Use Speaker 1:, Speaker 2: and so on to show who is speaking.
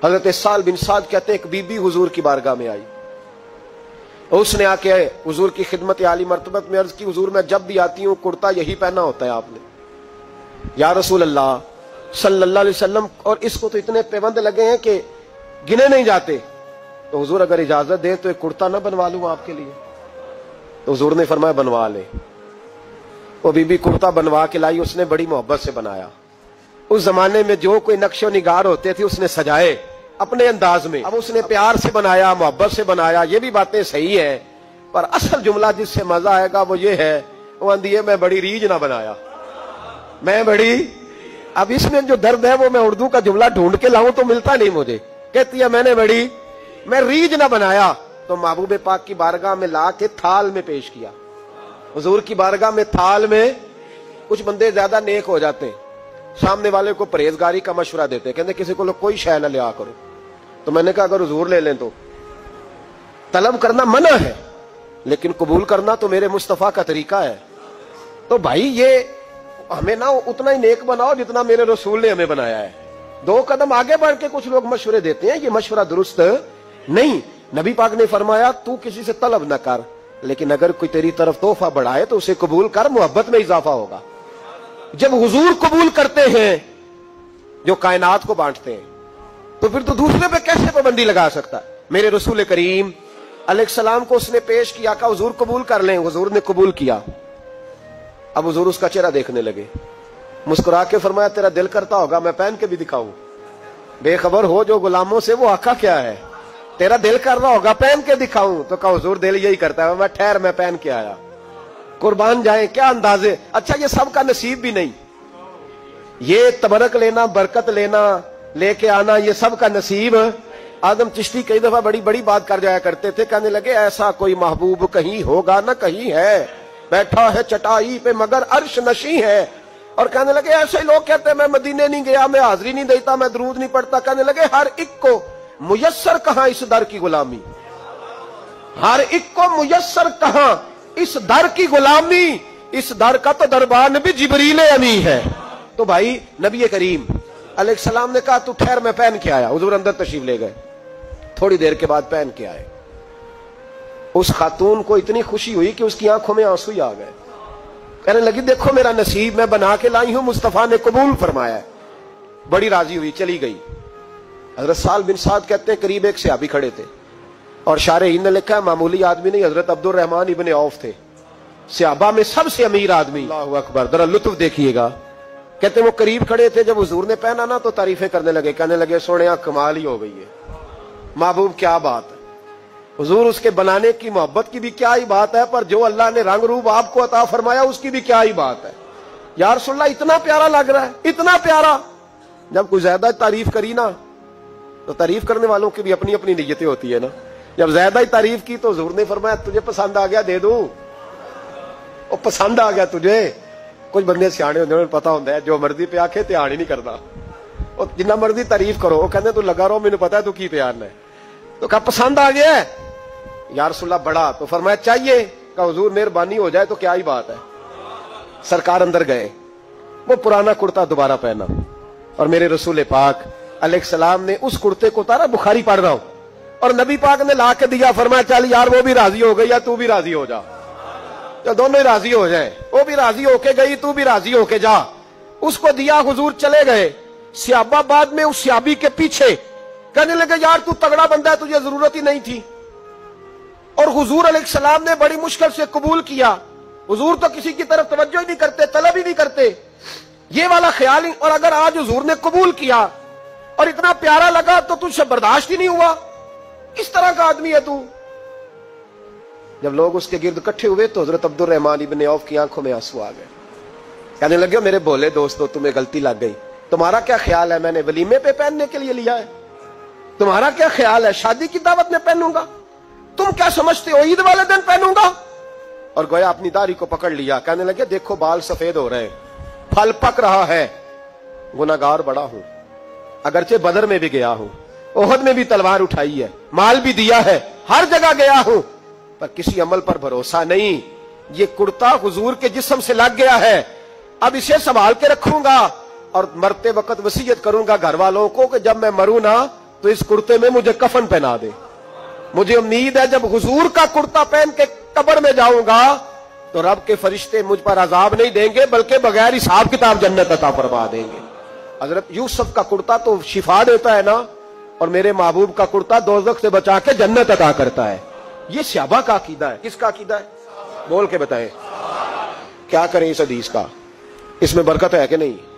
Speaker 1: حضرت سال بن سعد کہتے ہیں ایک بی بی حضور کی بارگاہ میں آئی، اس نے آ کے حضور کی خدمت عالی مرتبت میں عرض کی، حضور میں جب بھی آتی ہوں کرتا یہی پہنا ہوتا ہے آپ نے، یا رسول اللہ صلی اللہ علیہ وسلم، اور اس کو تو اتنے پیوند لگے ہیں کہ گنے نہیں جاتے، تو حضور اگر اجازت دے تو ایک کرتا نہ بنوا لوں آپ کے لیے؟ تو حضور نے فرمایا بنوا لے۔ وہ بی بی کرتا بنوا کے لائی، اس نے بڑی محبت سے بنایا۔ اس زمانے میں جو کوئی نقش و نگار ہوتے تھے اس نے سجائے اپنے انداز میں، اب اس نے پیار سے بنایا، محبت سے بنایا، یہ بھی باتیں صحیح ہیں، پر اصل جملہ جس سے مزہ آئے گا وہ یہ ہے، وہ اندیے میں بڑی ریج نہ بنایا، میں بڑی، اب اس میں جو درد ہے وہ میں اردو کا جملہ ڈھونڈ کے لاؤں تو ملتا نہیں مجھے، کہتی ہے میں ریج نہ بنایا، تو محبوب پاک کی بارگاہ میں لا کے تھال میں پیش کیا۔ حضور کی بارگاہ میں تھال میں، کچھ بندے زیادہ نیک ہو جاتے ہیں، سامنے والے کو پرہیزگاری کا مشورہ دیتے، کہتے کسی کو کوئی شے نہ لیا کرو، تو میں نے کہا اگر حضور لے لیں تو طلب کرنا منع ہے، لیکن قبول کرنا تو میرے مصطفیٰ کا طریقہ ہے، تو بھائی یہ ہمیں نہ اتنا ہی نیک بناؤ جتنا میرے رسول نے ہمیں بنایا ہے۔ دو قدم آگے بڑھ کے کچھ لوگ مشورے دیتے ہیں، یہ مشورہ درست نہیں۔ نبی پاک نے فرمایا تو کسی سے طلب نہ کر، لیکن اگر کوئی تیری طرف تحفہ بڑھائے تو اسے قبول کر، محبت میں اضافہ ہوگا۔ جب حضور قبول کرتے ہیں جو کائنات کو بانٹتے ہیں، تو پھر تو دوسرے پہ کیسے پابندی لگا سکتا ہے؟ میرے رسول کریم علیہ السلام کو اس نے پیش کیا، کہا حضور قبول کر لیں، حضور نے قبول کیا۔ اب حضور اس کا چہرہ دیکھنے لگے، مسکرا کے فرمایا تیرا دل کرتا ہوگا میں پہن کے بھی دکھاؤں؟ بے خبر ہو جو غلاموں سے وہ آقا کیا ہے، تیرا دل کر رہا ہوگا پہن کے دکھاؤں؟ تو کہا حضور دل یہی کرتا ہے، میں ٹھہر میں پہن کے آیا۔ قربان جائیں، کیا اندازے! اچھا یہ سب کا نصیب بھی نہیں، یہ تبرک لینا، برکت لینا، لے کے آنا، یہ سب کا نصیب۔ آدم چشتی کئی دفعہ بڑی بڑی بات کر جایا کرتے تھے، کہنے لگے ایسا کوئی محبوب کہیں ہوگا نہ کہیں ہے، بیٹھا ہے چٹائی پہ مگر عرش نشیں ہے، اور کہنے لگے ایسے لوگ کہتے ہیں میں مدینے نہیں گیا، میں حاضری نہیں دیتا، میں درود نہیں پڑھتا، کہنے لگے ہر ایک کو میسر کہاں اس در کی غلامی، ہر ایک کو میسر کہاں اس در کی غلامی، اس در کا تو دربان بھی جبریل امی ہے۔ تو بھائی نبی کریم علیہ السلام نے کہا تو ٹھہر میں پہن کے آیا، حضور اندر تشریف لے گئے، تھوڑی دیر کے بعد پہن کے آئے۔ اس خاتون کو اتنی خوشی ہوئی کہ اس کی آنکھوں میں آنسو ہی آ گئے، کہنے لگی دیکھو میرا نصیب میں بنا کے لائی ہوں، مصطفیٰ نے قبول فرمایا ہے، بڑی راضی ہوئی، چلی گئی۔ حضرت سال بن سعد کہتے ہیں قریب ایک صحابی کھڑے تھے، اور شارحین نے لکھا ہے معمولی آدمی نہیں، حضرت عبد الرحمن ابن عوف تھے، صحابہ میں سب سے امیر آدمی۔ اللہ اکبر، ذرا لطف دیکھیے گا۔ کہتے ہیں وہ قریب کھڑے تھے، جب حضور نے پہنا نا تو تعریفیں کرنے لگے، کہنے لگے سونے کمال ہی ہو گئی ہے، محبوب کیا بات ہے، حضور اس کے بنانے کی محبت کی بھی کیا ہی بات ہے، پر جو اللہ نے رنگ روپ آپ کو عطا فرمایا اس کی بھی کیا ہی بات ہے، یا رسول اللہ اتنا پیارا لگ رہا ہے، اتنا پیارا۔ جب کوئی زیادہ تعریف کری نا تو تعریف کرنے والوں کی بھی اپنی اپنی نیتیں ہوتی ہے نا، جب زیادہ ہی تعریف کی تو حضور نے فرمایا تجھے پسند آ گیا دے دوں، وہ پسند آ گیا تجھے۔ کچھ بندے سیانے ہوتے ہیں پتا ہوتا ہے جو مرضی پہ آکھے دھیان ہی نہیں کرتا، اور جنہ مرضی تعریف کرو وہ کہتے تو لگا رہو مجھے پتا ہے تو کی پیار ہے، تو کہا پسند آ گیا ہے یا رسول اللہ بڑا، تو فرمایا چاہیے، کہا حضور مہربانی ہو جائے تو کیا ہی بات ہے۔ سرکار اندر گئے، وہ پرانا کرتا دوبارہ پہنا، اور میرے رسول پاک علیہ السلام نے اس کرتے کو اتارا، بخاری پڑھ رہا ہوں، اور نبی پاک نے لا کے دیا، فرمایا چل یار وہ بھی راضی ہو گئی یا تو بھی راضی ہو جا، یا دونوں ہی راضی ہو جائیں، وہ بھی راضی ہو کے گئی تو بھی راضی ہو کے جا۔ اس کو دیا، حضور چلے گئے، صحابہ بعد میں اس صحابی کے پیچھے کہنے لگے یار تو تگڑا بندہ ہے، تجھے ضرورت ہی نہیں تھی، اور حضور علیہ السلام نے بڑی مشکل سے قبول کیا۔ حضور تو کسی کی طرف توجہ ہی نہیں کرتے، طلب ہی نہیں کرتے، یہ والا خیال ہی، اور اگر آج حضور نے قبول کیا اور اتنا پیارا لگا تو تجھ سے برداشت ہی نہیں ہوا، اس طرح کا آدمی ہے تو۔ جب لوگ اس کے گرد اکٹھے ہوئے تو حضرت عبد الرحمن ابن عوف کی آنکھوں میں آنسو آ گئے، کہنے لگے میرے بھولے دوستو تمہیں غلطی لگ گئی، تمہارا کیا خیال ہے میں نے ولیمے پہ پہننے کے لیے لیا ہے؟ تمہارا کیا خیال ہے شادی کی دعوت میں پہنوں گا؟ تم کیا سمجھتے ہو عید والے دن پہنوں گا؟ اور گویا اپنی داڑھی کو پکڑ لیا، کہنے لگے دیکھو بال سفید ہو رہے ہیں، پھل پک رہا ہے، گناہگار بڑا ہوں، اگرچہ بدر میں بھی گیا ہوں، احد میں بھی تلوار اٹھائی ہے، مال بھی دیا ہے، ہر جگہ گیا ہوں، پر کسی عمل پر بھروسہ نہیں، یہ کرتا حضور کے جسم سے لگ گیا ہے، اب اسے سنبھال کے رکھوں گا، اور مرتے وقت وصیت کروں گا گھر والوں کو کہ جب میں مروں نا تو اس کرتے میں مجھے کفن پہنا دے. مجھے امید ہے جب حضور کا کرتا پہن کے قبر میں جاؤں گا تو رب کے فرشتے مجھ پر عذاب نہیں دیں گے بلکہ بغیر حساب کتاب جنت عطا فرما دیں گے. حضرت یوسف کا کرتا تو شفا دیتا ہے نا, اور میرے محبوب کا کرتا دوزخ سے بچا کے جنت عطا کرتا ہے. یہ صحابہ کا عقیدہ ہے. کس کا عقیدہ ہے؟ بول کے بتائیں. کیا کریں اس حدیث کا؟ اس میں برکت ہے کہ نہیں؟